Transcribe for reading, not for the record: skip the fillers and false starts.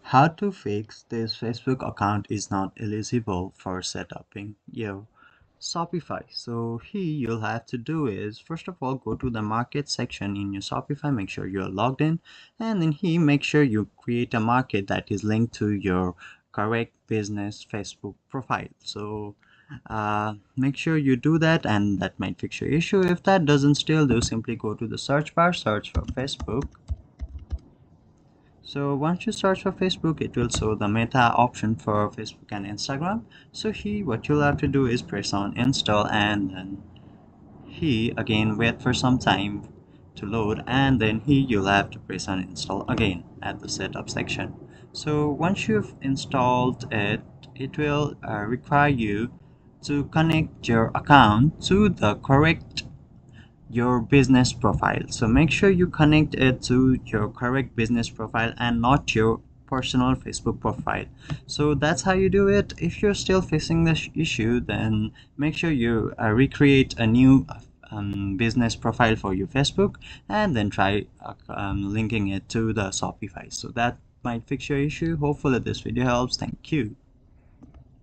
How to fix this Facebook account is not eligible for setting your Shopify. So here you'll have to do is first of all go to the market section in your Shopify, make sure you're logged in, and then here make sure you create a market that is linked to your correct business Facebook profile. So make sure you do that, and that might fix your issue. If that doesn't still do, simply go to the search bar, search for Facebook. So once you search for Facebook, it will show the meta option for Facebook and Instagram. So here what you'll have to do is press on install, and then here again wait for some time to load, and then here you'll have to press on install again at the setup section. So once you've installed it, it will require you to connect your account to the correct your business profile. So make sure you connect it to your correct business profile and not your personal Facebook profile. So that's how you do it. If you're still facing this issue, then make sure you recreate a new business profile for your Facebook, and then try linking it to the Shopify. So that might fix your issue. Hopefully this video helps. Thank you.